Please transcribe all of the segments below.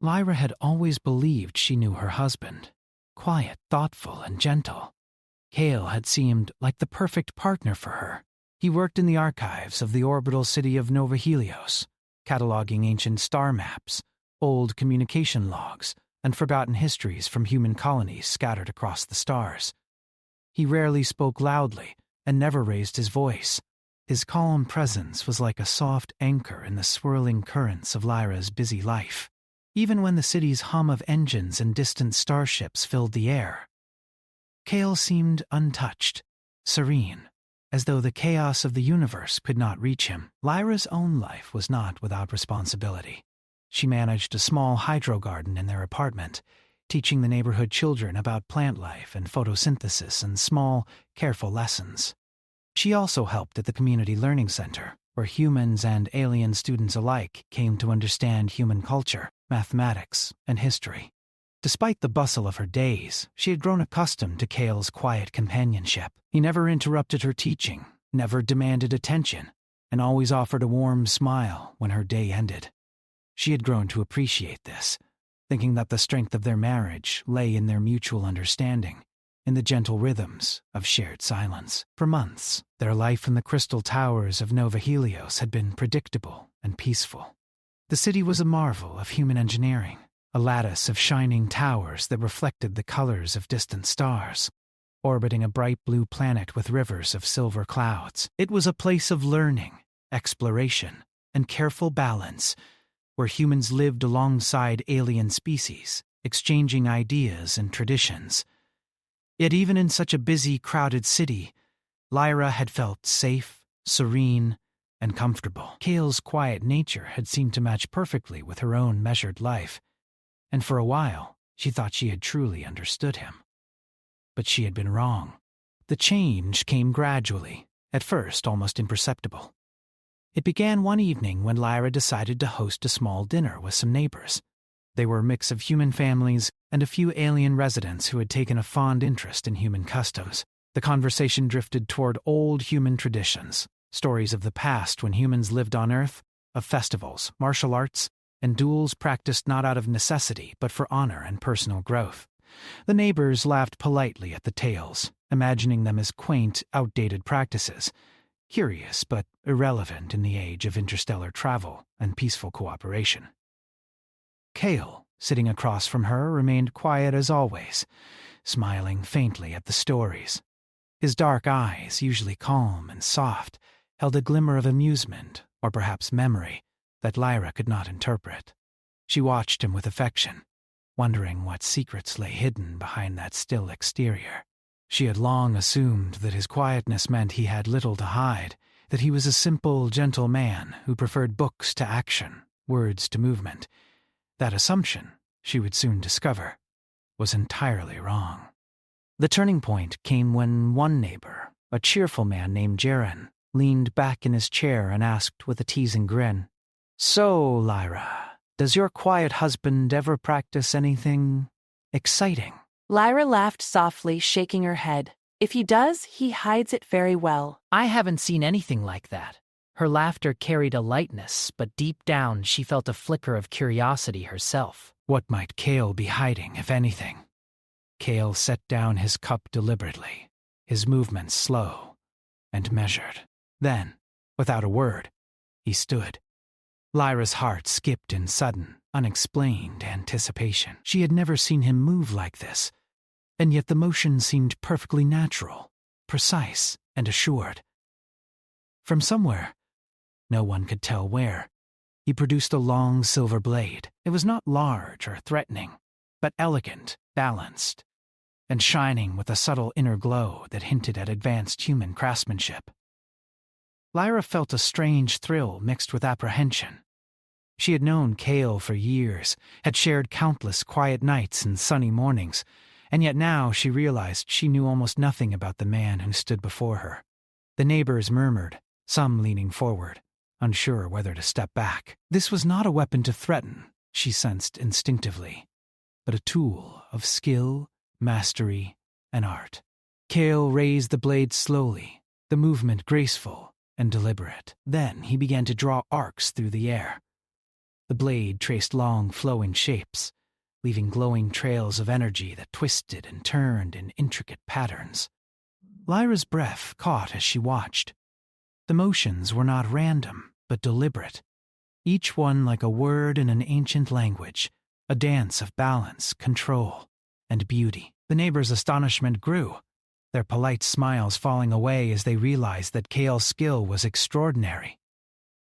Lyra had always believed she knew her husband. Quiet, thoughtful, and gentle. Cale had seemed like the perfect partner for her. He worked in the archives of the orbital city of Nova Helios, cataloging ancient star maps, old communication logs, and forgotten histories from human colonies scattered across the stars. He rarely spoke loudly and never raised his voice. His calm presence was like a soft anchor in the swirling currents of Lyra's busy life. Even when the city's hum of engines and distant starships filled the air, Cale seemed untouched, serene, as though the chaos of the universe could not reach him. Lyra's own life was not without responsibility. She managed a small hydro garden in their apartment, teaching the neighborhood children about plant life and photosynthesis and small, careful lessons. She also helped at the community learning center, where humans and alien students alike came to understand human culture, mathematics, and history. Despite the bustle of her days, she had grown accustomed to Cale's quiet companionship. He never interrupted her teaching, never demanded attention, and always offered a warm smile when her day ended. She had grown to appreciate this, thinking that the strength of their marriage lay in their mutual understanding, in the gentle rhythms of shared silence. For months, their life in the crystal towers of Nova Helios had been predictable and peaceful. The city was a marvel of human engineering, a lattice of shining towers that reflected the colors of distant stars, orbiting a bright blue planet with rivers of silver clouds. It was a place of learning, exploration, and careful balance, where humans lived alongside alien species, exchanging ideas and traditions. Yet even in such a busy, crowded city, Lyra had felt safe, serene, and comfortable. Cale's quiet nature had seemed to match perfectly with her own measured life, and for a while she thought she had truly understood him. But she had been wrong. The change came gradually, at first almost imperceptible. It began one evening when Lyra decided to host a small dinner with some neighbors. They were a mix of human families and a few alien residents who had taken a fond interest in human customs. The conversation drifted toward old human traditions, stories of the past when humans lived on Earth, of festivals, martial arts, and duels practiced not out of necessity but for honor and personal growth. The neighbors laughed politely at the tales, imagining them as quaint, outdated practices, curious but irrelevant in the age of interstellar travel and peaceful cooperation. Cale, sitting across from her, remained quiet as always, smiling faintly at the stories. His dark eyes, usually calm and soft, held a glimmer of amusement, or perhaps memory, that Lyra could not interpret. She watched him with affection, wondering what secrets lay hidden behind that still exterior. She had long assumed that his quietness meant he had little to hide, that he was a simple, gentle man who preferred books to action, words to movement. That assumption, she would soon discover, was entirely wrong. The turning point came when one neighbor, a cheerful man named Jaren, leaned back in his chair and asked with a teasing grin, "So, Lyra, does your quiet husband ever practice anything exciting?" Lyra laughed softly, shaking her head. "If he does, he hides it very well." "I haven't seen anything like that." Her laughter carried a lightness, but deep down she felt a flicker of curiosity herself. What might Cale be hiding, if anything? Cale set down his cup deliberately, his movements slow and measured. Then, without a word, he stood. Lyra's heart skipped in sudden, unexplained anticipation. She had never seen him move like this, and yet the motion seemed perfectly natural, precise, and assured. From somewhere, no one could tell where, he produced a long silver blade. It was not large or threatening, but elegant, balanced, and shining with a subtle inner glow that hinted at advanced human craftsmanship. Lyra felt a strange thrill mixed with apprehension. She had known Cale for years, had shared countless quiet nights and sunny mornings, and yet now she realized she knew almost nothing about the man who stood before her. The neighbors murmured, some leaning forward, unsure whether to step back. This was not a weapon to threaten, she sensed instinctively, but a tool of skill, mastery, and art. Cale raised the blade slowly, the movement graceful and deliberate. Then he began to draw arcs through the air. The blade traced long, flowing shapes, leaving glowing trails of energy that twisted and turned in intricate patterns. Lyra's breath caught as she watched. The motions were not random, but deliberate, each one like a word in an ancient language, a dance of balance, control, and beauty. The neighbors' astonishment grew, their polite smiles falling away as they realized that Kale's skill was extraordinary.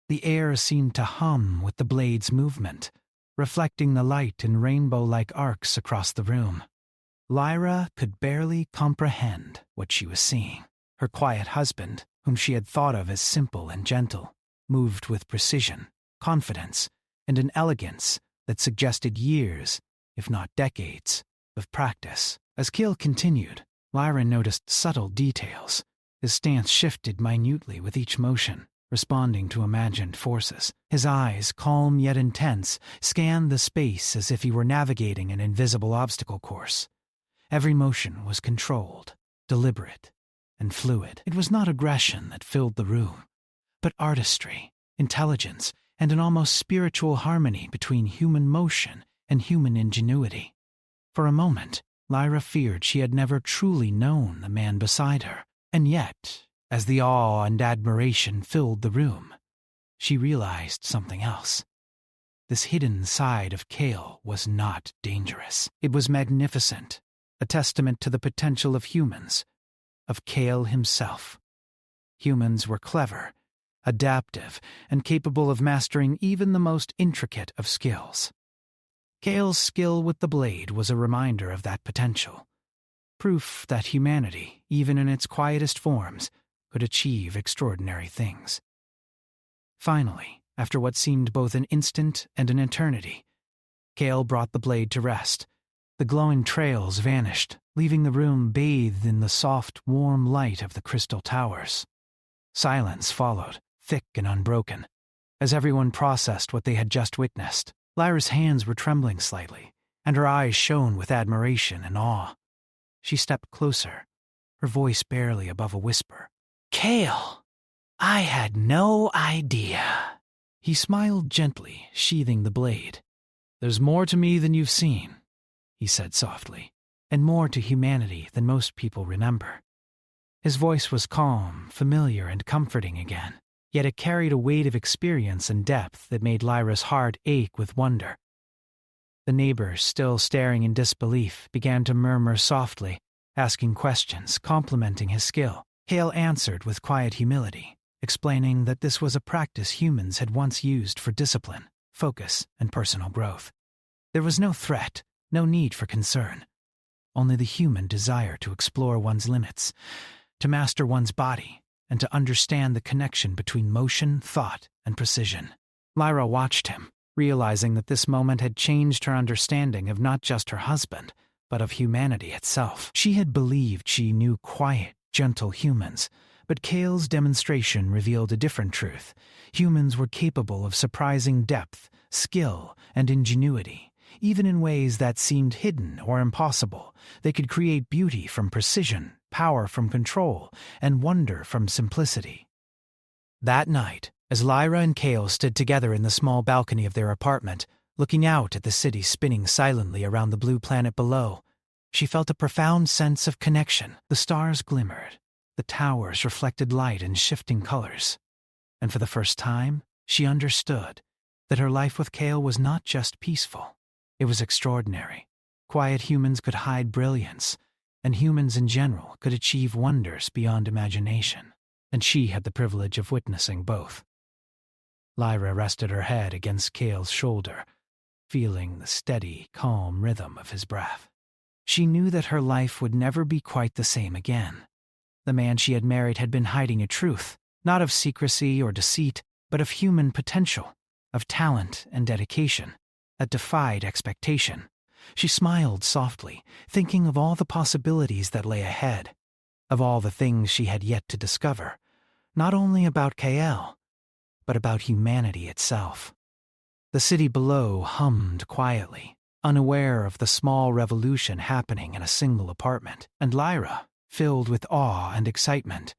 The air seemed to hum with the blade's movement, reflecting the light in rainbow-like arcs across the room. Lyra could barely comprehend what she was seeing. Her quiet husband, whom she had thought of as simple and gentle, moved with precision, confidence, and an elegance that suggested years, if not decades, of practice. As Kale continued, Lyra noticed subtle details. His stance shifted minutely with each motion, responding to imagined forces. His eyes, calm yet intense, scanned the space as if he were navigating an invisible obstacle course. Every motion was controlled, deliberate, and fluid. It was not aggression that filled the room, but artistry, intelligence, and an almost spiritual harmony between human motion and human ingenuity. For a moment, Lyra feared she had never truly known the man beside her, and yet, as the awe and admiration filled the room, she realized something else. This hidden side of Kale was not dangerous. It was magnificent, a testament to the potential of humans, of Kale himself. Humans were clever, adaptive, and capable of mastering even the most intricate of skills. Kale's skill with the blade was a reminder of that potential, proof that humanity, even in its quietest forms, could achieve extraordinary things. Finally, after what seemed both an instant and an eternity, Kale brought the blade to rest. The glowing trails vanished, leaving the room bathed in the soft, warm light of the crystal towers. Silence followed, thick and unbroken, as everyone processed what they had just witnessed. Lyra's hands were trembling slightly, and her eyes shone with admiration and awe. She stepped closer, her voice barely above a whisper. "Kale, I had no idea." He smiled gently, sheathing the blade. "There's more to me than you've seen," he said softly, "and more to humanity than most people remember." His voice was calm, familiar, and comforting again, yet it carried a weight of experience and depth that made Lyra's heart ache with wonder. The neighbors, still staring in disbelief, began to murmur softly, asking questions, complimenting his skill. Kale answered with quiet humility, explaining that this was a practice humans had once used for discipline, focus, and personal growth. There was no threat, no need for concern, only the human desire to explore one's limits, to master one's body, and to understand the connection between motion, thought, and precision. Lyra watched him, realizing that this moment had changed her understanding of not just her husband, but of humanity itself. She had believed she knew quiet, gentle humans, but Kale's demonstration revealed a different truth. Humans were capable of surprising depth, skill, and ingenuity. Even in ways that seemed hidden or impossible, they could create beauty from precision, power from control, and wonder from simplicity. That night, as Lyra and Kale stood together in the small balcony of their apartment, looking out at the city spinning silently around the blue planet below, she felt a profound sense of connection. The stars glimmered, the towers reflected light in shifting colors, and for the first time, she understood that her life with Kale was not just peaceful. It was extraordinary. Quiet humans could hide brilliance, and humans in general could achieve wonders beyond imagination, and she had the privilege of witnessing both. Lyra rested her head against Kale's shoulder, feeling the steady, calm rhythm of his breath. She knew that her life would never be quite the same again. The man she had married had been hiding a truth, not of secrecy or deceit, but of human potential, of talent and dedication, that defied expectation. She smiled softly, thinking of all the possibilities that lay ahead, of all the things she had yet to discover, not only about Kale, but about humanity itself. The city below hummed quietly, unaware of the small revolution happening in a single apartment, and Lyra, filled with awe and excitement,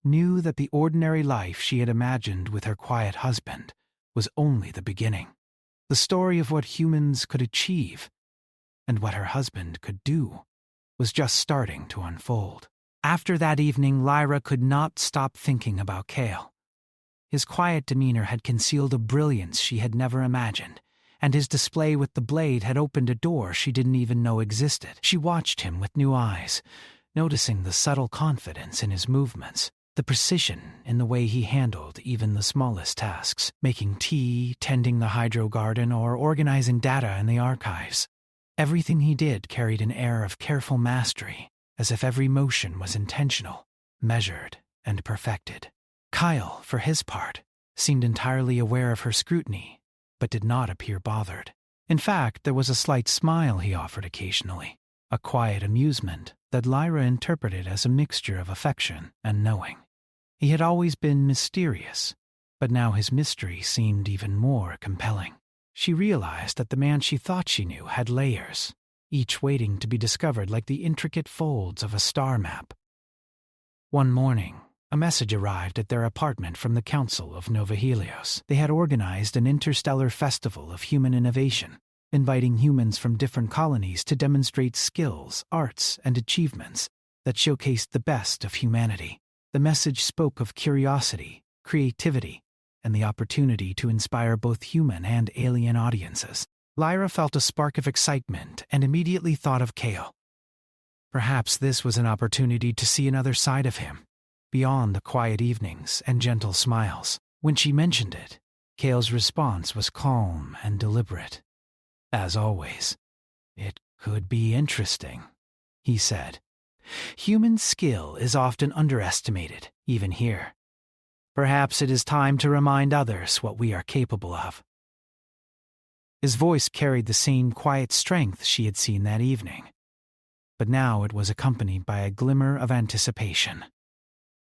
knew that the ordinary life she had imagined with her quiet husband was only the beginning. The story of what humans could achieve and what her husband could do was just starting to unfold. After that evening, Lyra could not stop thinking about Cale. His quiet demeanor had concealed a brilliance she had never imagined, and his display with the blade had opened a door she didn't even know existed. She watched him with new eyes, noticing the subtle confidence in his movements, the precision in the way he handled even the smallest tasks, making tea, tending the hydro garden, or organizing data in the archives. Everything he did carried an air of careful mastery, as if every motion was intentional, measured, and perfected. Kyle, for his part, seemed entirely aware of her scrutiny, but did not appear bothered. In fact, there was a slight smile he offered occasionally, a quiet amusement that Lyra interpreted as a mixture of affection and knowing. He had always been mysterious, but now his mystery seemed even more compelling. She realized that the man she thought she knew had layers, each waiting to be discovered like the intricate folds of a star map. One morning, a message arrived at their apartment from the Council of Nova Helios. They had organized an interstellar festival of human innovation, inviting humans from different colonies to demonstrate skills, arts, and achievements that showcased the best of humanity. The message spoke of curiosity, creativity, and the opportunity to inspire both human and alien audiences. Lyra felt a spark of excitement and immediately thought of Cale. Perhaps this was an opportunity to see another side of him, beyond the quiet evenings and gentle smiles. When she mentioned it, Cale's response was calm and deliberate. As always, "It could be interesting," he said. "Human skill is often underestimated, even here. Perhaps it is time to remind others what we are capable of." His voice carried the same quiet strength she had seen that evening, but now it was accompanied by a glimmer of anticipation.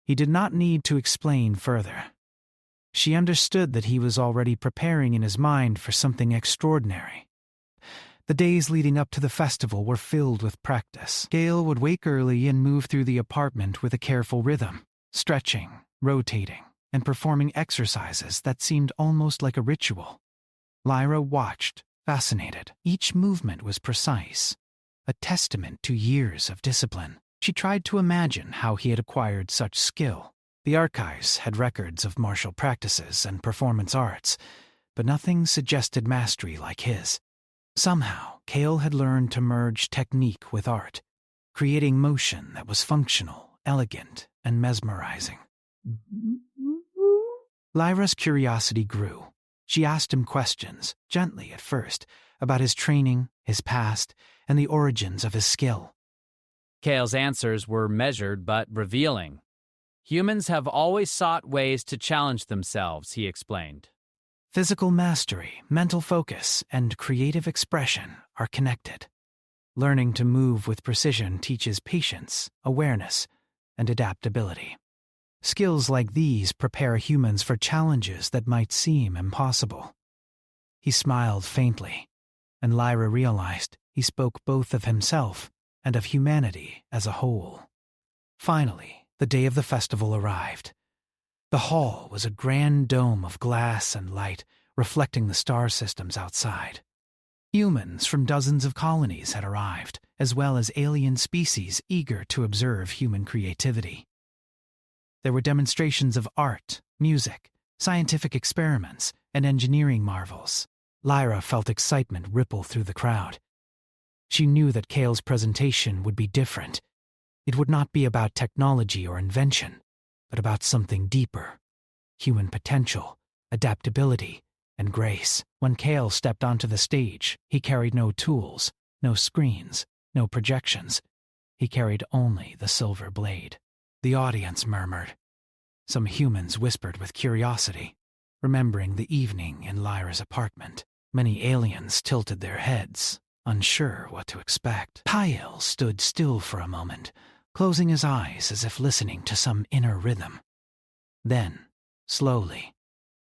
He did not need to explain further. She understood that he was already preparing in his mind for something extraordinary. The days leading up to the festival were filled with practice. Cale would wake early and move through the apartment with a careful rhythm, stretching, rotating, and performing exercises that seemed almost like a ritual. Lyra watched, fascinated. Each movement was precise, a testament to years of discipline. She tried to imagine how he had acquired such skill. The archives had records of martial practices and performance arts, but nothing suggested mastery like his. Somehow, Cale had learned to merge technique with art, creating motion that was functional, elegant, and mesmerizing. Lyra's curiosity grew. She asked him questions, gently at first, about his training, his past, and the origins of his skill. Cale's answers were measured but revealing. Humans have always sought ways to challenge themselves, he explained. Physical mastery, mental focus, and creative expression are connected. Learning to move with precision teaches patience, awareness, and adaptability. Skills like these prepare humans for challenges that might seem impossible. He smiled faintly, and Lyra realized he spoke both of himself and of humanity as a whole. Finally, the day of the festival arrived. The hall was a grand dome of glass and light, reflecting the star systems outside. Humans from dozens of colonies had arrived, as well as alien species eager to observe human creativity. There were demonstrations of art, music, scientific experiments, and engineering marvels. Lyra felt excitement ripple through the crowd. She knew that Cale's presentation would be different. It would not be about technology or invention, but about something deeper: human potential, adaptability, and grace. When Cale stepped onto the stage, he carried no tools, no screens, no projections. He carried only the silver blade. The audience murmured. Some humans whispered with curiosity, remembering the evening in Lyra's apartment. Many aliens tilted their heads, unsure what to expect. Kyle stood still for a moment, closing his eyes as if listening to some inner rhythm. Then, slowly,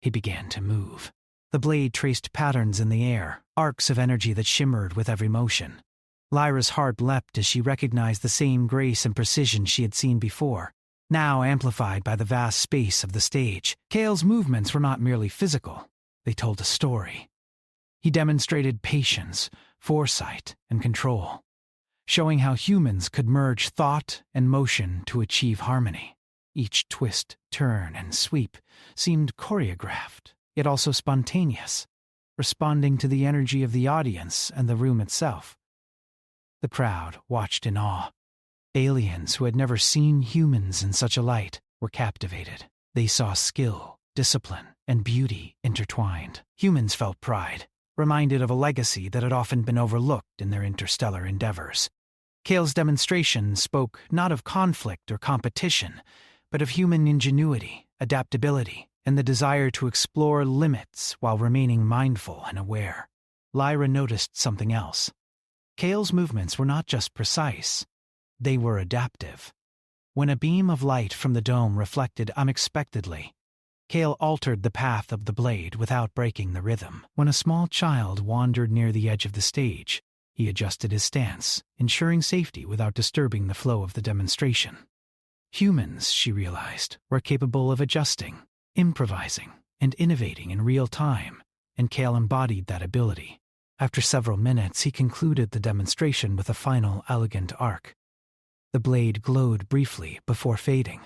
he began to move. The blade traced patterns in the air, arcs of energy that shimmered with every motion. Lyra's heart leapt as she recognized the same grace and precision she had seen before, now amplified by the vast space of the stage. Cale's movements were not merely physical. They told a story. He demonstrated patience, foresight, and control, showing how humans could merge thought and motion to achieve harmony. Each twist, turn, and sweep seemed choreographed, yet also spontaneous, responding to the energy of the audience and the room itself. The crowd watched in awe. Aliens who had never seen humans in such a light were captivated. They saw skill, discipline, and beauty intertwined. Humans felt pride, reminded of a legacy that had often been overlooked in their interstellar endeavors. Kale's demonstration spoke not of conflict or competition, but of human ingenuity, adaptability, and the desire to explore limits while remaining mindful and aware. Lyra noticed something else. Kale's movements were not just precise, they were adaptive. When a beam of light from the dome reflected unexpectedly, Kale altered the path of the blade without breaking the rhythm. When a small child wandered near the edge of the stage, he adjusted his stance, ensuring safety without disturbing the flow of the demonstration. Humans, she realized, were capable of adjusting, improvising, and innovating in real time, and Kale embodied that ability. After several minutes, he concluded the demonstration with a final elegant arc. The blade glowed briefly before fading,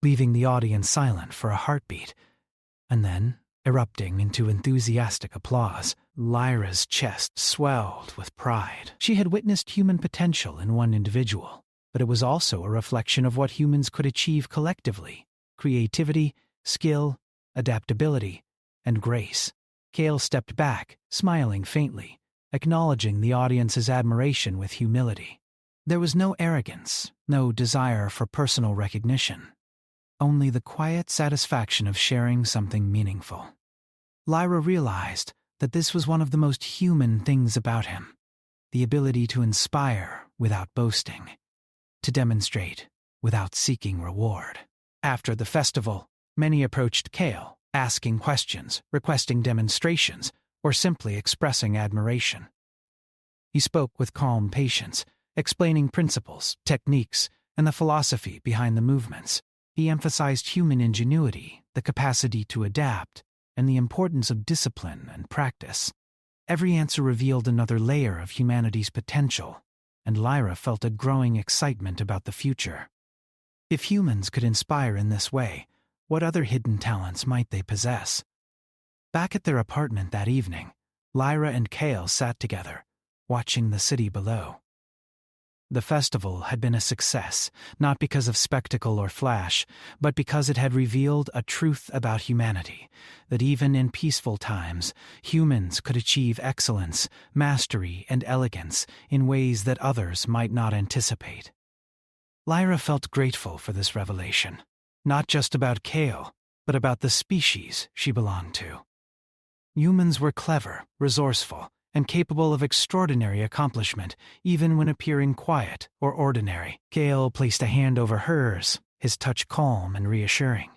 leaving the audience silent for a heartbeat, and then, erupting into enthusiastic applause, Lyra's chest swelled with pride. She had witnessed human potential in one individual, but it was also a reflection of what humans could achieve collectively: creativity, skill, adaptability, and grace. Kale stepped back, smiling faintly, acknowledging the audience's admiration with humility. There was no arrogance, no desire for personal recognition, only the quiet satisfaction of sharing something meaningful. Lyra realized that this was one of the most human things about him: the ability to inspire without boasting, to demonstrate without seeking reward. After the festival, many approached Kale, asking questions, requesting demonstrations, or simply expressing admiration. He spoke with calm patience, explaining principles, techniques, and the philosophy behind the movements. He emphasized human ingenuity, the capacity to adapt, and the importance of discipline and practice. Every answer revealed another layer of humanity's potential, and Lyra felt a growing excitement about the future. If humans could inspire in this way, what other hidden talents might they possess? Back at their apartment that evening, Lyra and Kale sat together, watching the city below. The festival had been a success, not because of spectacle or flash, but because it had revealed a truth about humanity, that even in peaceful times, humans could achieve excellence, mastery, and elegance in ways that others might not anticipate. Lyra felt grateful for this revelation, not just about Kale, but about the species she belonged to. Humans were clever, resourceful, and capable of extraordinary accomplishment, even when appearing quiet or ordinary. Kale placed a hand over hers, his touch calm and reassuring.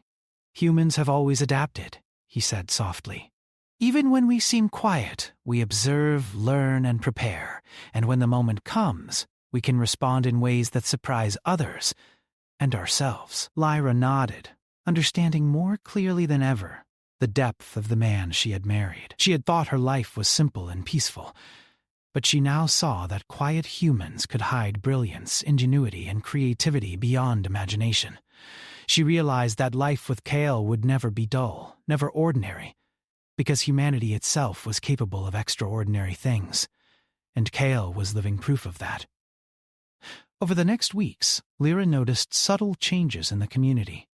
"Humans have always adapted," he said softly. "Even when we seem quiet, we observe, learn, and prepare, and when the moment comes, we can respond in ways that surprise others and ourselves." Lyra nodded, understanding more clearly than ever the depth of the man she had married. She had thought her life was simple and peaceful, but she now saw that quiet humans could hide brilliance, ingenuity, and creativity beyond imagination. She realized that life with Kale would never be dull, never ordinary, because humanity itself was capable of extraordinary things, and Kale was living proof of that. Over the next weeks, Lyra noticed subtle changes in the community.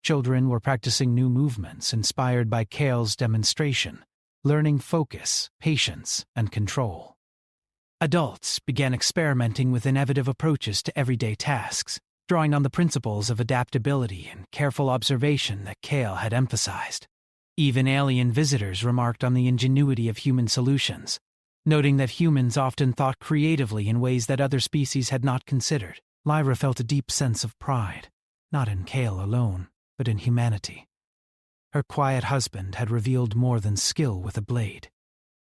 Children were practicing new movements inspired by Kale's demonstration, learning focus, patience, and control. Adults began experimenting with innovative approaches to everyday tasks, drawing on the principles of adaptability and careful observation that Kale had emphasized. Even alien visitors remarked on the ingenuity of human solutions, noting that humans often thought creatively in ways that other species had not considered. Lyra felt a deep sense of pride, not in Kale alone, but in humanity. Her quiet husband had revealed more than skill with a blade.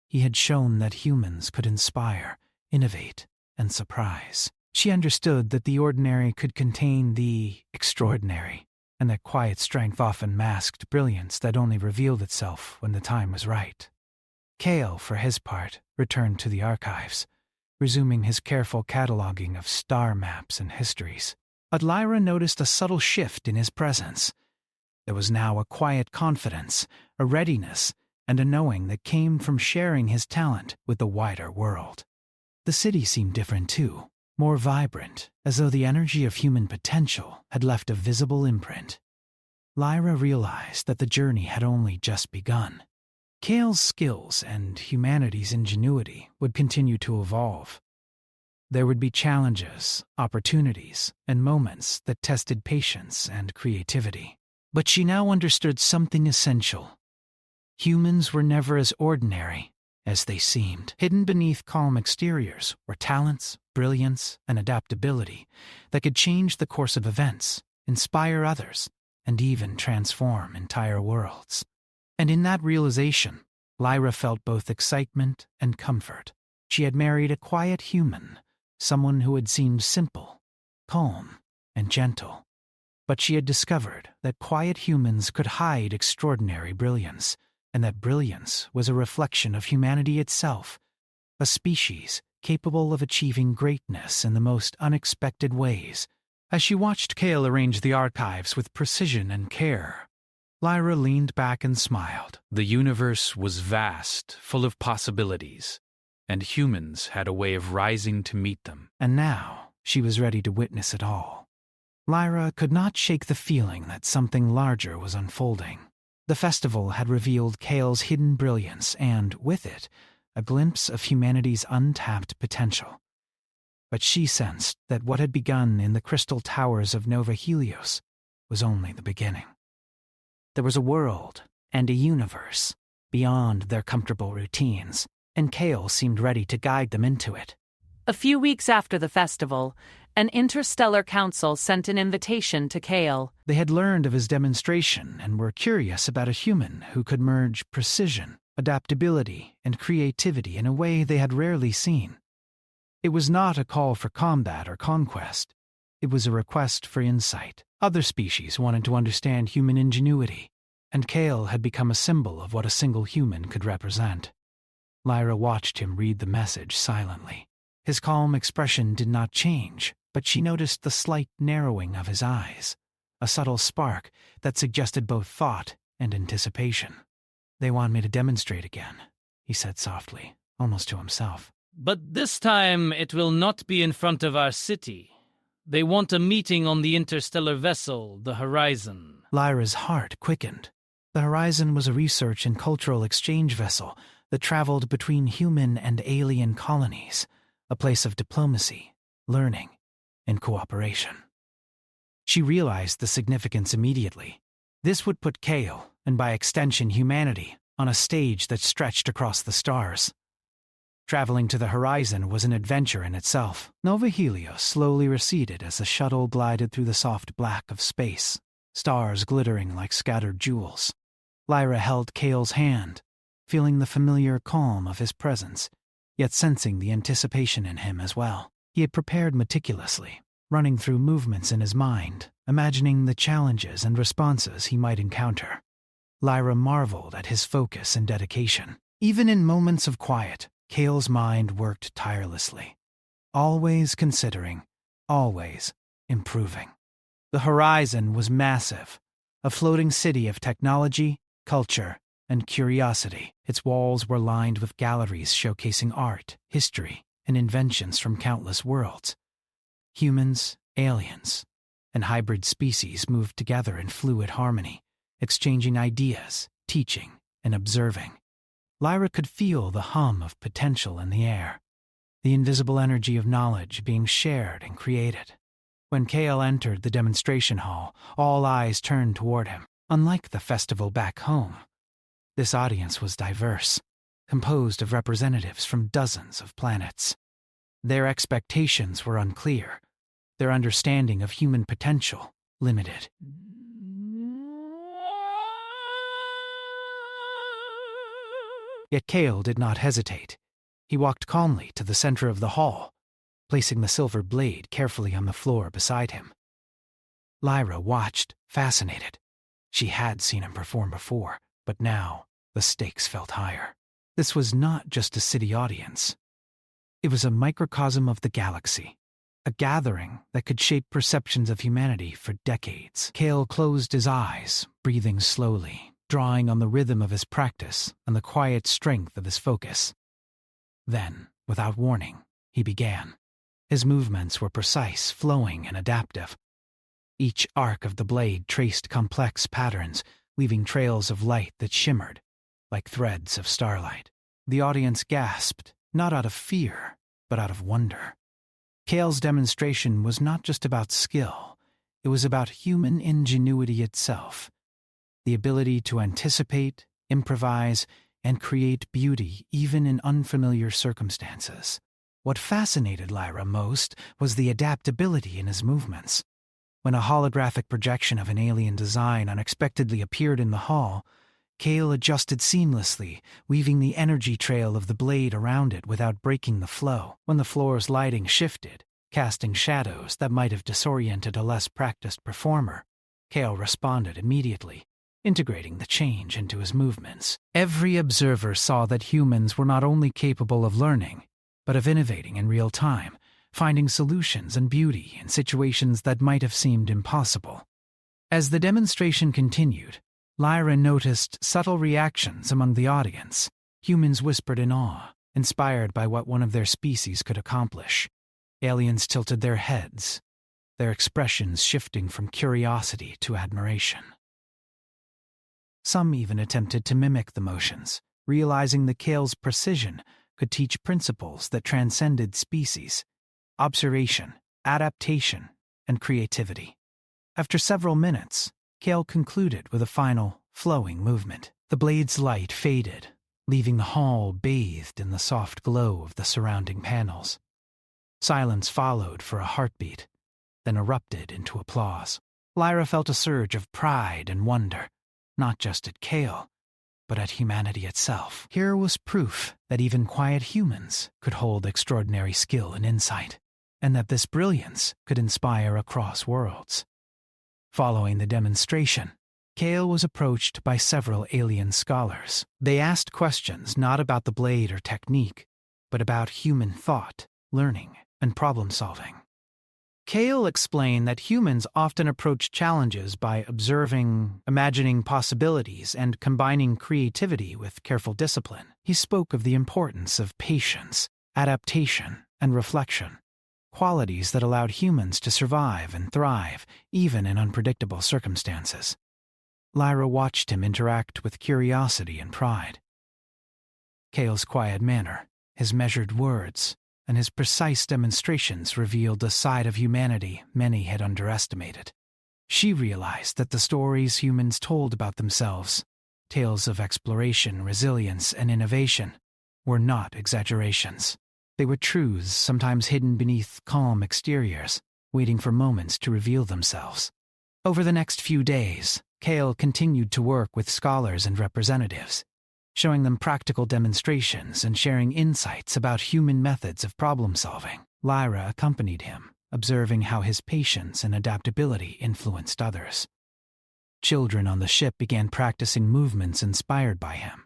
He had shown that humans could inspire, innovate, and surprise. She understood that the ordinary could contain the extraordinary, and that quiet strength often masked brilliance that only revealed itself when the time was right. Kale, for his part, returned to the archives, resuming his careful cataloging of star maps and histories. But Lyra noticed a subtle shift in his presence. There was now a quiet confidence, a readiness, and a knowing that came from sharing his talent with the wider world. The city seemed different too, more vibrant, as though the energy of human potential had left a visible imprint. Lyra realized that the journey had only just begun. Kale's skills and humanity's ingenuity would continue to evolve. There would be challenges, opportunities, and moments that tested patience and creativity. But she now understood something essential. Humans were never as ordinary as they seemed. Hidden beneath calm exteriors were talents, brilliance, and adaptability that could change the course of events, inspire others, and even transform entire worlds. And in that realization, Lyra felt both excitement and comfort. She had married a quiet human, someone who had seemed simple, calm, and gentle. But she had discovered that quiet humans could hide extraordinary brilliance, and that brilliance was a reflection of humanity itself, a species capable of achieving greatness in the most unexpected ways. As she watched Kale arrange the archives with precision and care, Lyra leaned back and smiled. The universe was vast, full of possibilities, and humans had a way of rising to meet them. And now she was ready to witness it all. Lyra could not shake the feeling that something larger was unfolding. The festival had revealed Kale's hidden brilliance and, with it, a glimpse of humanity's untapped potential. But she sensed that what had begun in the crystal towers of Nova Helios was only the beginning. There was a world and a universe beyond their comfortable routines, and Kale seemed ready to guide them into it. A few weeks after the festival, an interstellar council sent an invitation to Kale. They had learned of his demonstration and were curious about a human who could merge precision, adaptability, and creativity in a way they had rarely seen. It was not a call for combat or conquest. It was a request for insight. Other species wanted to understand human ingenuity, and Kale had become a symbol of what a single human could represent. Lyra watched him read the message silently. His calm expression did not change, but she noticed the slight narrowing of his eyes, a subtle spark that suggested both thought and anticipation. "They want me to demonstrate again," he said softly, almost to himself. "But this time it will not be in front of our city. They want a meeting on the interstellar vessel, the Horizon." Lyra's heart quickened. The Horizon was a research and cultural exchange vessel that traveled between human and alien colonies, a place of diplomacy, learning, and cooperation. She realized the significance immediately. This would put Kale, and by extension humanity, on a stage that stretched across the stars. Traveling to the Horizon was an adventure in itself. Nova Helios slowly receded as the shuttle glided through the soft black of space, stars glittering like scattered jewels. Lyra held Kale's hand, feeling the familiar calm of his presence, yet sensing the anticipation in him as well. He had prepared meticulously, running through movements in his mind, imagining the challenges and responses he might encounter. Lyra marveled at his focus and dedication. Even in moments of quiet, Kale's mind worked tirelessly, always considering, always improving. The Horizon was massive, a floating city of technology, culture, and curiosity. Its walls were lined with galleries showcasing art, history, and inventions from countless worlds. Humans, aliens, and hybrid species moved together in fluid harmony, exchanging ideas, teaching, and observing. Lyra could feel the hum of potential in the air, the invisible energy of knowledge being shared and created. When Kale entered the demonstration hall, all eyes turned toward him. Unlike the festival back home, this audience was diverse, composed of representatives from dozens of planets. Their expectations were unclear, their understanding of human potential limited. Yet Kale did not hesitate. He walked calmly to the center of the hall, placing the silver blade carefully on the floor beside him. Lyra watched, fascinated. She had seen him perform before, but now the stakes felt higher. This was not just a city audience. It was a microcosm of the galaxy, a gathering that could shape perceptions of humanity for decades. Cale closed his eyes, breathing slowly, drawing on the rhythm of his practice and the quiet strength of his focus. Then, without warning, he began. His movements were precise, flowing, and adaptive. Each arc of the blade traced complex patterns, leaving trails of light that shimmered, like threads of starlight. The audience gasped, not out of fear, but out of wonder. Cale's demonstration was not just about skill, it was about human ingenuity itself. The ability to anticipate, improvise, and create beauty even in unfamiliar circumstances. What fascinated Lyra most was the adaptability in his movements. When a holographic projection of an alien design unexpectedly appeared in the hall, Cale adjusted seamlessly, weaving the energy trail of the blade around it without breaking the flow. When the floor's lighting shifted, casting shadows that might have disoriented a less practiced performer, Cale responded immediately, integrating the change into his movements. Every observer saw that humans were not only capable of learning, but of innovating in real time, finding solutions and beauty in situations that might have seemed impossible. As the demonstration continued, Lyra noticed subtle reactions among the audience. Humans whispered in awe, inspired by what one of their species could accomplish. Aliens tilted their heads, their expressions shifting from curiosity to admiration. Some even attempted to mimic the motions, realizing that Cale's precision could teach principles that transcended species: observation, adaptation, and creativity. After several minutes, Cale concluded with a final, flowing movement. The blade's light faded, leaving the hall bathed in the soft glow of the surrounding panels. Silence followed for a heartbeat, then erupted into applause. Lyra felt a surge of pride and wonder, not just at Cale, but at humanity itself. Here was proof that even quiet humans could hold extraordinary skill and insight, and that this brilliance could inspire across worlds. Following the demonstration, Cale was approached by several alien scholars. They asked questions not about the blade or technique, but about human thought, learning, and problem-solving. Cale explained that humans often approach challenges by observing, imagining possibilities, and combining creativity with careful discipline. He spoke of the importance of patience, adaptation, and reflection, qualities that allowed humans to survive and thrive, even in unpredictable circumstances. Lyra watched him interact with curiosity and pride. Cale's quiet manner, his measured words, and his precise demonstrations revealed a side of humanity many had underestimated. She realized that the stories humans told about themselves, tales of exploration, resilience, and innovation, were not exaggerations. They were truths sometimes hidden beneath calm exteriors, waiting for moments to reveal themselves. Over the next few days, Cale continued to work with scholars and representatives, showing them practical demonstrations and sharing insights about human methods of problem-solving. Lyra accompanied him, observing how his patience and adaptability influenced others. Children on the ship began practicing movements inspired by him,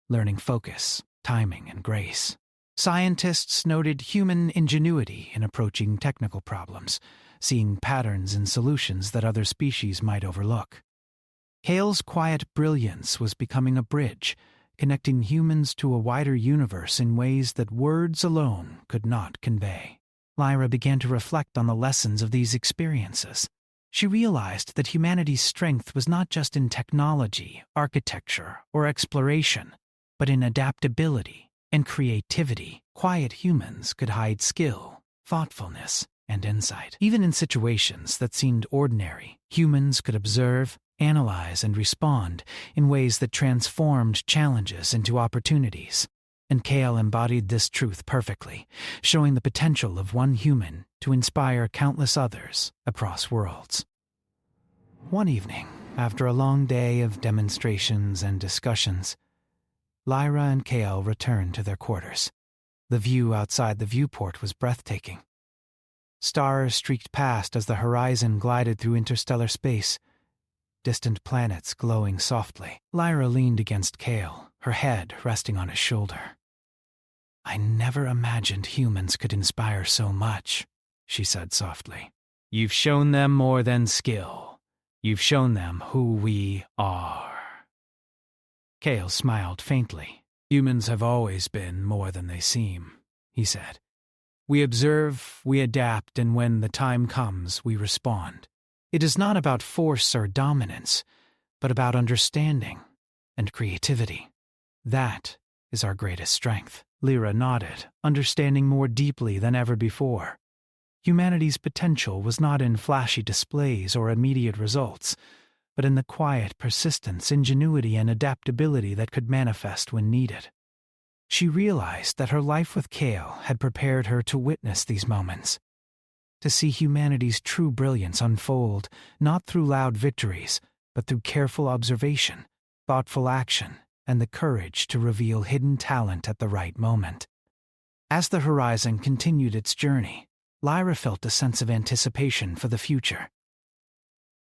learning focus, timing, and grace. Scientists noted human ingenuity in approaching technical problems, seeing patterns in solutions that other species might overlook. Cale's quiet brilliance was becoming a bridge, connecting humans to a wider universe in ways that words alone could not convey. Lyra began to reflect on the lessons of these experiences. She realized that humanity's strength was not just in technology, architecture, or exploration, but in adaptability and creativity. Quiet humans could hide skill, thoughtfulness, and insight. Even in situations that seemed ordinary, humans could observe, analyze, and respond in ways that transformed challenges into opportunities. And Cale embodied this truth perfectly, showing the potential of one human to inspire countless others across worlds. One evening, after a long day of demonstrations and discussions, Lyra and Cale returned to their quarters. The view outside the viewport was breathtaking. Stars streaked past as the horizon glided through interstellar space, distant planets glowing softly. Lyra leaned against Cale, her head resting on his shoulder. "I never imagined humans could inspire so much," she said softly. "You've shown them more than skill. You've shown them who we are." Kale smiled faintly. "Humans have always been more than they seem," he said. "We observe, we adapt, and when the time comes, we respond. It is not about force or dominance, but about understanding and creativity. That is our greatest strength." Lyra nodded, understanding more deeply than ever before. Humanity's potential was not in flashy displays or immediate results, but in the quiet persistence, ingenuity, and adaptability that could manifest when needed. She realized that her life with Kale had prepared her to witness these moments, to see humanity's true brilliance unfold, not through loud victories, but through careful observation, thoughtful action, and the courage to reveal hidden talent at the right moment. As the horizon continued its journey, Lyra felt a sense of anticipation for the future.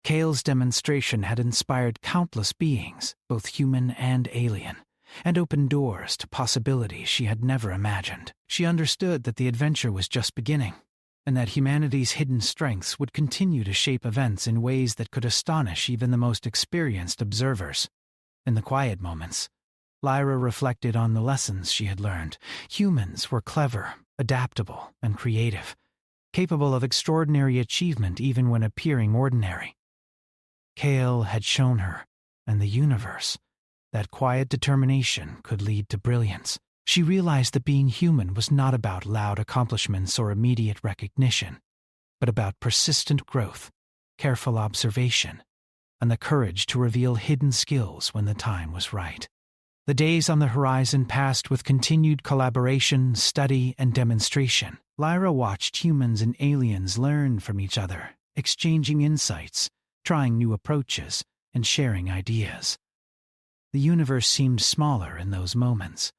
Kale's demonstration had inspired countless beings, both human and alien, and opened doors to possibilities she had never imagined. She understood that the adventure was just beginning, and that humanity's hidden strengths would continue to shape events in ways that could astonish even the most experienced observers. In the quiet moments, Lyra reflected on the lessons she had learned. Humans were clever, adaptable, and creative, capable of extraordinary achievement even when appearing ordinary. Kale had shown her, and the universe, that quiet determination could lead to brilliance. She realized that being human was not about loud accomplishments or immediate recognition, but about persistent growth, careful observation, and the courage to reveal hidden skills when the time was right. The days on the horizon passed with continued collaboration, study, and demonstration. Lyra watched humans and aliens learn from each other, exchanging insights, trying new approaches, and sharing ideas. The universe seemed smaller in those moments,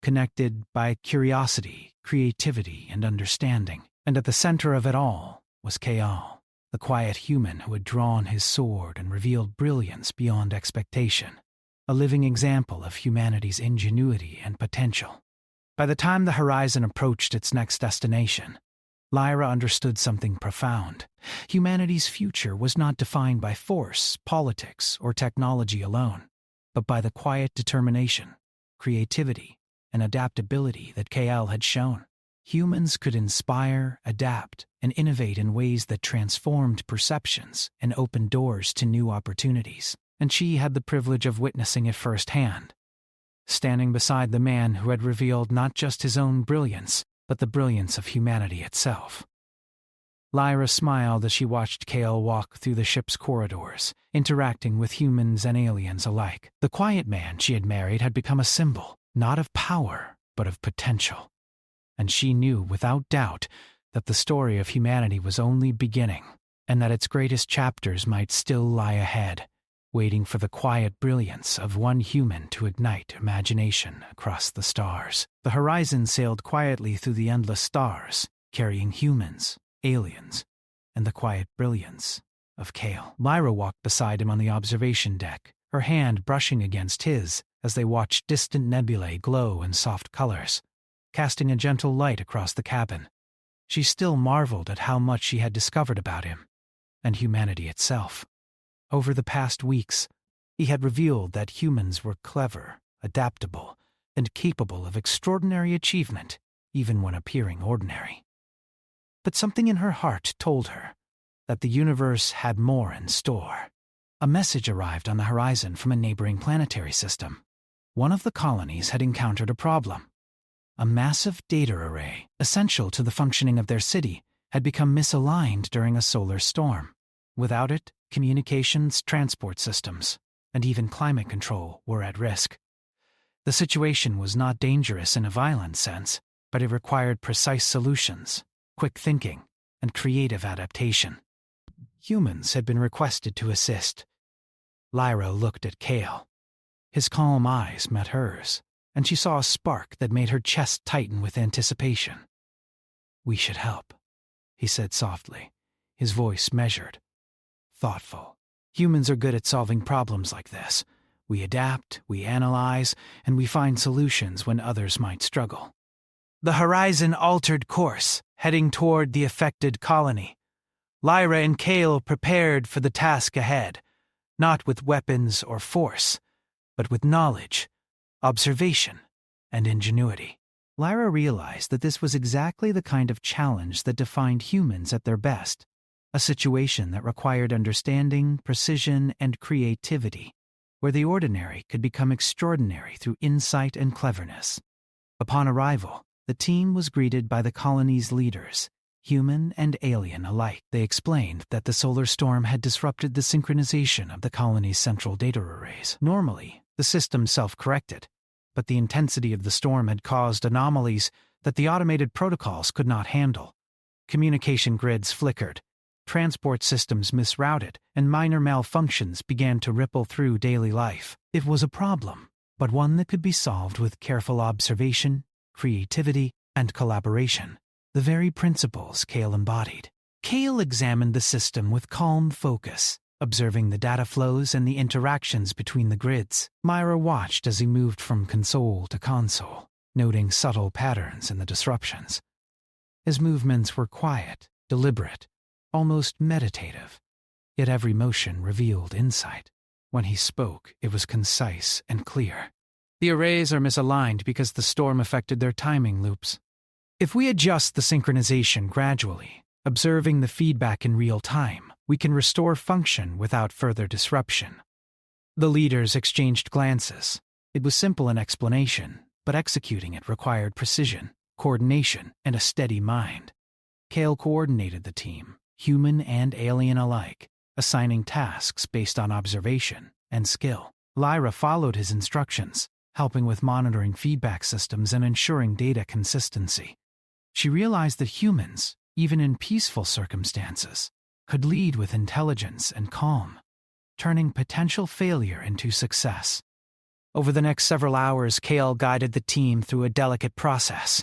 connected by curiosity, creativity, and understanding. And at the center of it all was Kale, the quiet human who had drawn his sword and revealed brilliance beyond expectation, a living example of humanity's ingenuity and potential. By the time the horizon approached its next destination, Lyra understood something profound. Humanity's future was not defined by force, politics, or technology alone, but by the quiet determination, creativity, and adaptability that Kale had shown. Humans could inspire, adapt, and innovate in ways that transformed perceptions and opened doors to new opportunities. And she had the privilege of witnessing it firsthand, standing beside the man who had revealed not just his own brilliance, but the brilliance of humanity itself. Lyra smiled as she watched Kale walk through the ship's corridors, interacting with humans and aliens alike. The quiet man she had married had become a symbol, not of power, but of potential. And she knew without doubt that the story of humanity was only beginning, and that its greatest chapters might still lie ahead, waiting for the quiet brilliance of one human to ignite imagination across the stars. The horizon sailed quietly through the endless stars, carrying humans, aliens, and the quiet brilliance of Kale. Lyra walked beside him on the observation deck, her hand brushing against his as they watched distant nebulae glow in soft colors, casting a gentle light across the cabin. She still marveled at how much she had discovered about him, and humanity itself. Over the past weeks, he had revealed that humans were clever, adaptable, and capable of extraordinary achievement, even when appearing ordinary. But something in her heart told her that the universe had more in store. A message arrived on the horizon from a neighboring planetary system. One of the colonies had encountered a problem. A massive data array, essential to the functioning of their city, had become misaligned during a solar storm. Without it, communications, transport systems, and even climate control were at risk. The situation was not dangerous in a violent sense, but it required precise solutions, quick thinking, and creative adaptation. Humans had been requested to assist. Lyra looked at Kale. His calm eyes met hers, and she saw a spark that made her chest tighten with anticipation. "We should help," he said softly, his voice measured, thoughtful. "Humans are good at solving problems like this. we adapt, we analyze, and we find solutions when others might struggle. The horizon altered course, heading toward the affected colony. Lyra and Kale prepared for the task ahead, not with weapons or force, but with knowledge, observation, and ingenuity. Lyra realized that this was exactly the kind of challenge that defined humans at their best, a situation that required understanding, precision, and creativity, where the ordinary could become extraordinary through insight and cleverness. Upon arrival, the team was greeted by the colony's leaders, human and alien alike. They explained that the solar storm had disrupted the synchronization of the colony's central data arrays. Normally, the system self-corrected, but the intensity of the storm had caused anomalies that the automated protocols could not handle. Communication grids flickered, transport systems misrouted, and minor malfunctions began to ripple through daily life. It was a problem, but one that could be solved with careful observation, creativity, and collaboration, the very principles Kale embodied. Kale examined the system with calm focus, observing the data flows and the interactions between the grids. Myra watched as he moved from console to console, noting subtle patterns in the disruptions. His movements were quiet, deliberate, almost meditative, yet every motion revealed insight. When he spoke, it was concise and clear. The arrays are misaligned because the storm affected their timing loops. If we adjust the synchronization gradually, observing the feedback in real time, we can restore function without further disruption. The leaders exchanged glances. It was simple in explanation, but executing it required precision, coordination, and a steady mind. Kale coordinated the team, human and alien alike, assigning tasks based on observation and skill. Lyra followed his instructions, helping with monitoring feedback systems and ensuring data consistency. She realized that humans, even in peaceful circumstances, could lead with intelligence and calm, turning potential failure into success. Over the next several hours, Kale guided the team through a delicate process.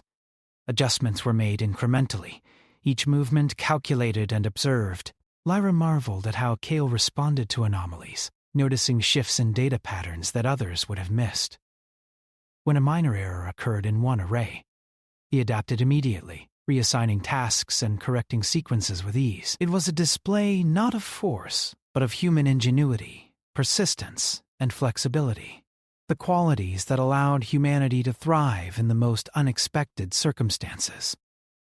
Adjustments were made incrementally, each movement calculated and observed. Lyra marveled at how Kale responded to anomalies, noticing shifts in data patterns that others would have missed. When a minor error occurred in one array, he adapted immediately, reassigning tasks and correcting sequences with ease. It was a display not of force, but of human ingenuity, persistence, and flexibility, the qualities that allowed humanity to thrive in the most unexpected circumstances.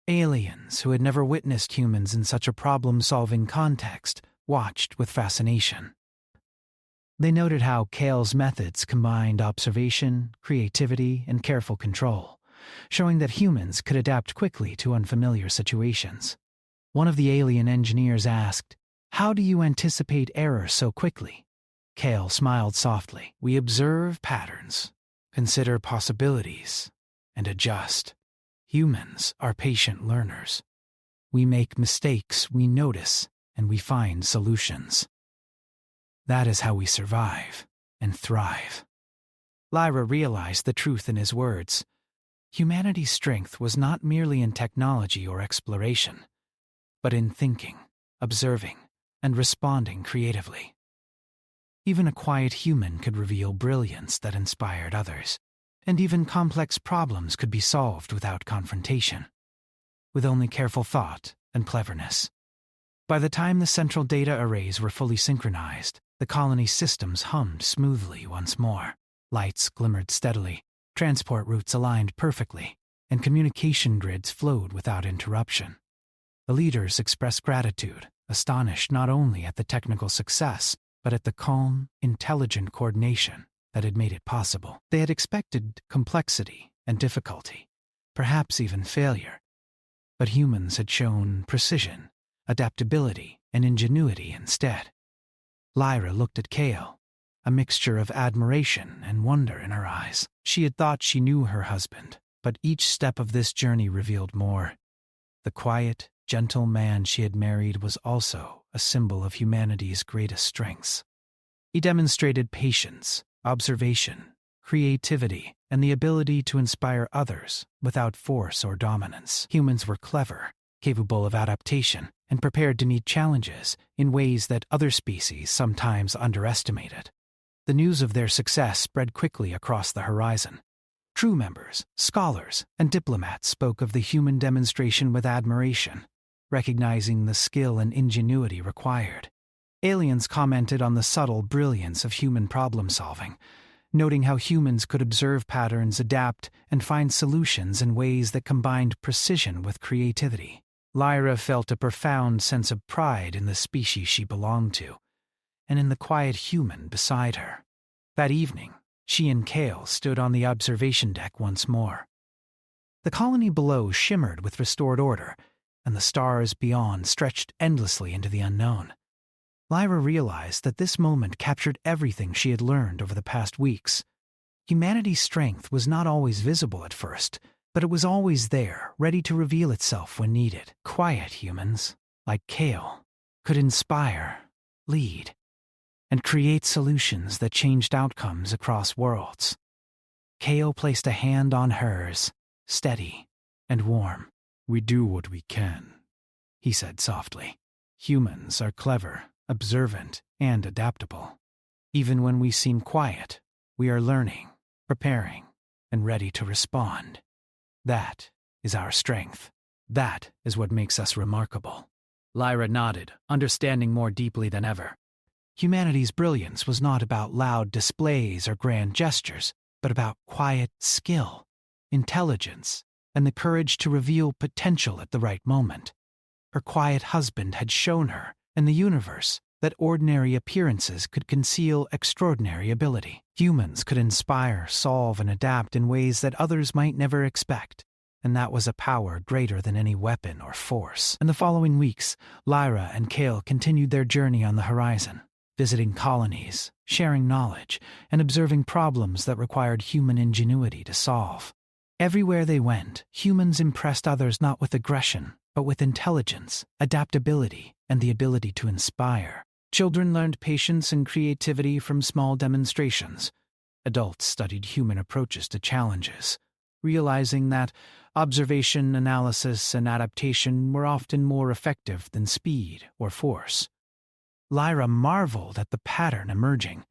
Aliens who had never witnessed humans in such a problem-solving context watched with fascination. They noted how Kale's methods combined observation, creativity, and careful control, showing that humans could adapt quickly to unfamiliar situations. One of the alien engineers asked, "How do you anticipate error so quickly?" Kale smiled softly. "We observe patterns, consider possibilities, and adjust. Humans are patient learners. We make mistakes, we notice, and we find solutions. That is how we survive and thrive." Lyra realized the truth in his words. Humanity's strength was not merely in technology or exploration, but in thinking, observing, and responding creatively. Even a quiet human could reveal brilliance that inspired others, and even complex problems could be solved without confrontation, with only careful thought and cleverness. By the time the central data arrays were fully synchronized, the colony's systems hummed smoothly once more. Lights glimmered steadily, transport routes aligned perfectly, and communication grids flowed without interruption. The leaders expressed gratitude, astonished not only at the technical success, but at the calm, intelligent coordination that had made it possible. They had expected complexity and difficulty, perhaps even failure, but humans had shown precision, adaptability, and ingenuity instead. Lyra looked at Kale, a mixture of admiration and wonder in her eyes. She had thought she knew her husband, but each step of this journey revealed more. The quiet, gentle man she had married was also a symbol of humanity's greatest strengths. He demonstrated patience, observation, creativity, and the ability to inspire others without force or dominance. Humans were clever, capable of adaptation, and prepared to meet challenges in ways that other species sometimes underestimated. The news of their success spread quickly across the horizon. Crew members, scholars, and diplomats spoke of the human demonstration with admiration, recognizing the skill and ingenuity required. Aliens commented on the subtle brilliance of human problem-solving, noting how humans could observe patterns, adapt, and find solutions in ways that combined precision with creativity. Lyra felt a profound sense of pride in the species she belonged to, and in the quiet human beside her. That evening, she and Kale stood on the observation deck once more. The colony below shimmered with restored order, and the stars beyond stretched endlessly into the unknown. Lyra realized that this moment captured everything she had learned over the past weeks. Humanity's strength was not always visible at first, but it was always there, ready to reveal itself when needed. Quiet humans, like Kale, could inspire, lead, and create solutions that changed outcomes across worlds. Kale placed a hand on hers, steady and warm. "We do what we can," he said softly. "Humans are clever, observant, and adaptable. Even when we seem quiet, we are learning, preparing, and ready to respond. That is our strength. That is what makes us remarkable." Lyra nodded, understanding more deeply than ever. Humanity's brilliance was not about loud displays or grand gestures, but about quiet skill, intelligence, and the courage to reveal potential at the right moment. Her quiet husband had shown her, and the universe, that ordinary appearances could conceal extraordinary ability. Humans could inspire, solve, and adapt in ways that others might never expect, and that was a power greater than any weapon or force. In the following weeks, Lyra and Kale continued their journey on the horizon, visiting colonies, sharing knowledge, and observing problems that required human ingenuity to solve. Everywhere they went, humans impressed others not with aggression, but with intelligence, adaptability, and the ability to inspire. Children learned patience and creativity from small demonstrations. Adults studied human approaches to challenges, realizing that observation, analysis, and adaptation were often more effective than speed or force. Lyra marveled at the pattern emerging.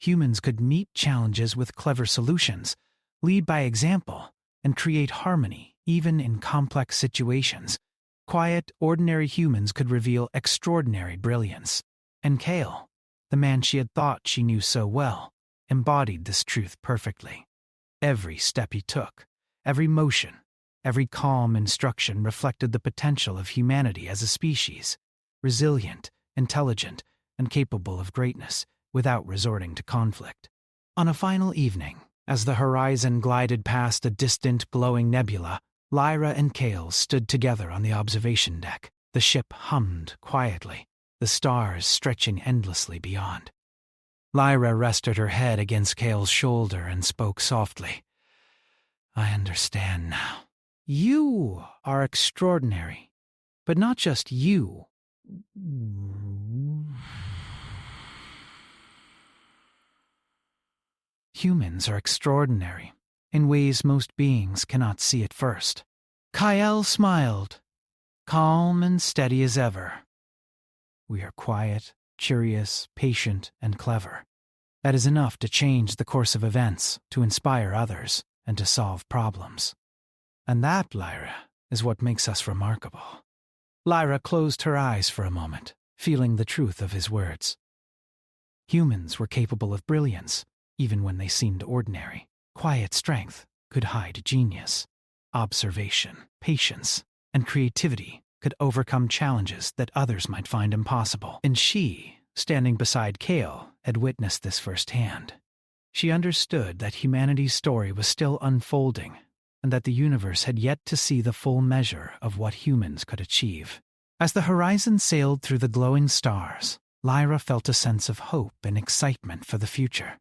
Humans could meet challenges with clever solutions, lead by example, and create harmony even in complex situations. Quiet, ordinary humans could reveal extraordinary brilliance. And Kale, the man she had thought she knew so well, embodied this truth perfectly. Every step he took, every motion, every calm instruction reflected the potential of humanity as a species, resilient, intelligent, and capable of greatness without resorting to conflict. On a final evening, as the horizon glided past a distant glowing nebula, Lyra and Kale stood together on the observation deck. The ship hummed quietly, the stars stretching endlessly beyond. Lyra rested her head against Kale's shoulder and spoke softly. "I understand now. You are extraordinary, but not just you. Humans are extraordinary in ways most beings cannot see at first." Kyle smiled, calm and steady as ever. "We are quiet, curious, patient, and clever. That is enough to change the course of events, to inspire others, and to solve problems. And that, Lyra, is what makes us remarkable." Lyra closed her eyes for a moment, feeling the truth of his words. Humans were capable of brilliance, even when they seemed ordinary. Quiet strength could hide genius. Observation, patience, and creativity could overcome challenges that others might find impossible. And she, standing beside Kale, had witnessed this firsthand. She understood that humanity's story was still unfolding, and that the universe had yet to see the full measure of what humans could achieve. As the horizon sailed through the glowing stars, Lyra felt a sense of hope and excitement for the future.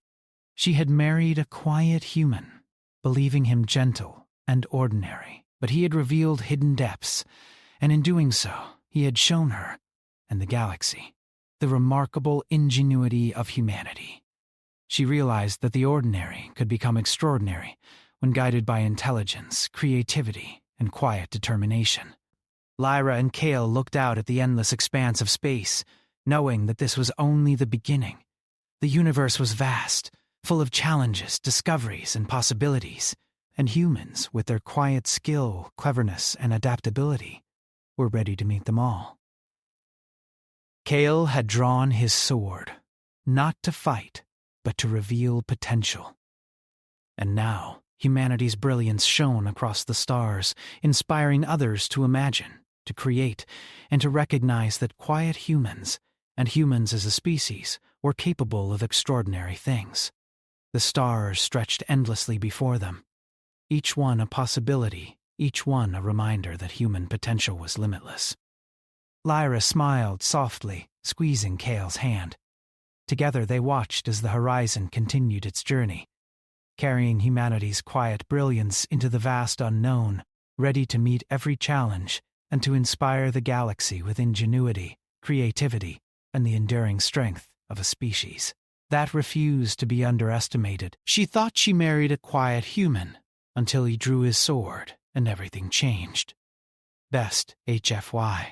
She had married a quiet human, believing him gentle and ordinary, but he had revealed hidden depths, and in doing so, he had shown her, and the galaxy, the remarkable ingenuity of humanity. She realized that the ordinary could become extraordinary when guided by intelligence, creativity, and quiet determination. Lyra and Kale looked out at the endless expanse of space, knowing that this was only the beginning. The universe was vast, full of challenges, discoveries, and possibilities, and humans, with their quiet skill, cleverness, and adaptability, were ready to meet them all. Kale had drawn his sword, not to fight, but to reveal potential. And now, humanity's brilliance shone across the stars, inspiring others to imagine, to create, and to recognize that quiet humans, and humans as a species, were capable of extraordinary things. The stars stretched endlessly before them, each one a possibility, each one a reminder that human potential was limitless. Lyra smiled softly, squeezing Kale's hand. Together they watched as the horizon continued its journey, carrying humanity's quiet brilliance into the vast unknown, ready to meet every challenge and to inspire the galaxy with ingenuity, creativity, and the enduring strength of a species that refused to be underestimated. She thought she married a quiet human until he drew his sword and everything changed. Best HFY.